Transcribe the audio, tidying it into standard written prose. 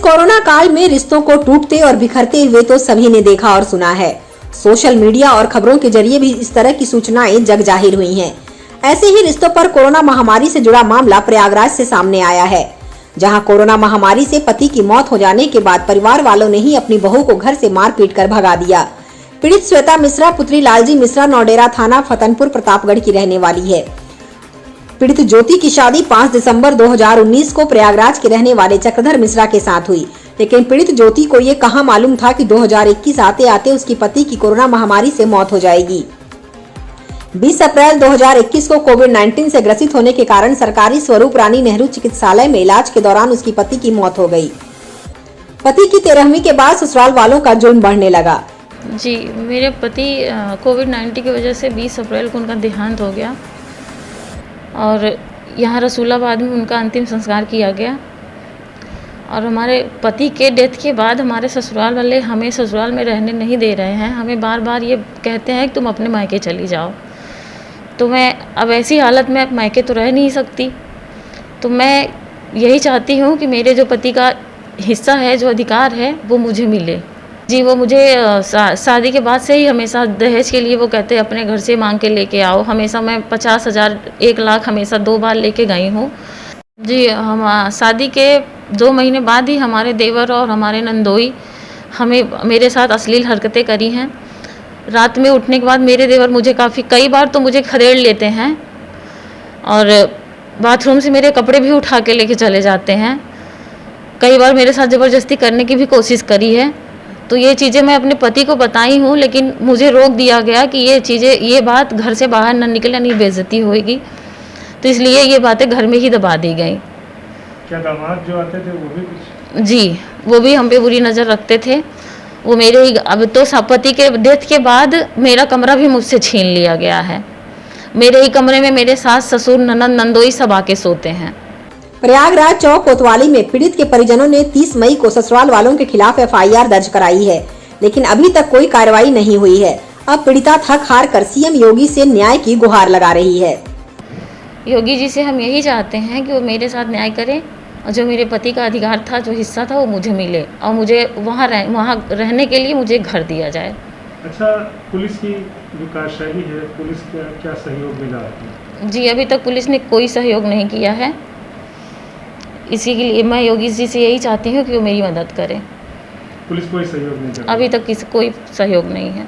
Corona काल में रिश्तों को टूटते और बिखरते हुए तो सभी ने देखा और सुना है। सोशल मीडिया और खबरों के जरिए भी इस तरह की सूचनाएं जग जाहिर हुई हैं। ऐसे ही रिश्तों पर कोरोना महामारी से जुड़ा मामला प्रयागराज से सामने आया है, जहां कोरोना महामारी से पति की मौत हो जाने के बाद परिवार वालों ने ही अपनी बहू को घर से मारपीट कर भगा दिया। पीड़ित श्वेता मिश्रा पुत्री लालजी मिश्रा नौडेरा थाना फतनपुर प्रतापगढ़ की रहने वाली है। पीड़ित ज्योति की शादी 5 दिसंबर 2019 को प्रयागराज के रहने वाले चक्रधर मिश्रा के साथ हुई, लेकिन पीड़ित ज्योति को ये कहां मालूम था कि 2021 आते आते उसकी पति की कोरोना महामारी से मौत हो जाएगी। 20 अप्रैल 2021 को कोविड-19 से ग्रसित होने के कारण सरकारी स्वरूप रानी नेहरू चिकित्सालय में इलाज के दौरान उसकी पति की मौत हो गई। पति की 13वीं के बाद ससुराल वालों का जुल्म बढ़ने लगा। जी, मेरे पति कोविड-19 की वजह से 20 अप्रैल को उनका देहांत हो गया और यहाँ रसूलाबाद में उनका अंतिम संस्कार किया गया। और हमारे पति के डेथ के बाद हमारे ससुराल वाले हमें ससुराल में रहने नहीं दे रहे हैं। हमें बार बार ये कहते हैं कि तुम अपने मायके चली जाओ। तो मैं अब ऐसी हालत में अब मायके तो रह नहीं सकती, तो मैं यही चाहती हूँ कि मेरे जो पति का हिस्सा है, जो अधिकार है, वो मुझे मिले। जी, वो मुझे शादी के बाद से ही हमेशा दहेज के लिए वो कहते हैं अपने घर से मांग के लेके आओ। हमेशा मैं 50,000 1 लाख हमेशा 2 बार लेके गई हूँ। जी, हम शादी के 2 महीने बाद ही हमारे देवर और हमारे नंदोई हमें मेरे साथ अश्लील हरकतें करी हैं। रात में उठने के बाद मेरे देवर मुझे कई बार तो मुझे खदेड़ लेते हैं और बाथरूम से मेरे कपड़े भी उठा के लेके चले जाते हैं। कई बार मेरे साथ ज़बरदस्ती करने की भी कोशिश करी है। तो ये चीज़ें मैं अपने पति को बताई हूँ, लेकिन मुझे रोक दिया गया कि ये बात घर से बाहर न निकले, नहीं बेइज्जती होगी। तो इसलिए ये बातें घर में ही दबा दी गई। क्या दामाद जो आते थे वो भी कुछ? जी, वो भी हम पे बुरी नज़र रखते थे। वो मेरे ही अब तो पति के डेथ के बाद मेरा कमरा भी मुझसे छीन लिया गया है। मेरे ही कमरे में मेरे सास ससुर ननद नंदोई सब आके सोते हैं। प्रयागराज चौक कोतवाली में पीड़ित के परिजनों ने 30 मई को ससुराल वालों के खिलाफ FIR दर्ज कराई है, लेकिन अभी तक कोई कार्रवाई नहीं हुई है। अब पीड़िता थक हार कर CM योगी से न्याय की गुहार लगा रही है। योगी जी से हम यही चाहते हैं कि वो मेरे साथ न्याय करें और जो मेरे पति का अधिकार था, जो हिस्सा था, वो मुझे मिले और मुझे वहाँ रहने के लिए मुझे घर दिया जाए। अच्छा, पुलिस की जो कार्यशैली है, पुलिस का क्या सहयोग मिला आपको? जी, अभी तक पुलिस ने कोई सहयोग नहीं किया है। इसी के लिए मैं योगी जी से यही चाहती हूँ कि वो मेरी मदद करें। पुलिस कोई सहयोग नहीं कर रही? अभी तक कोई सहयोग नहीं है।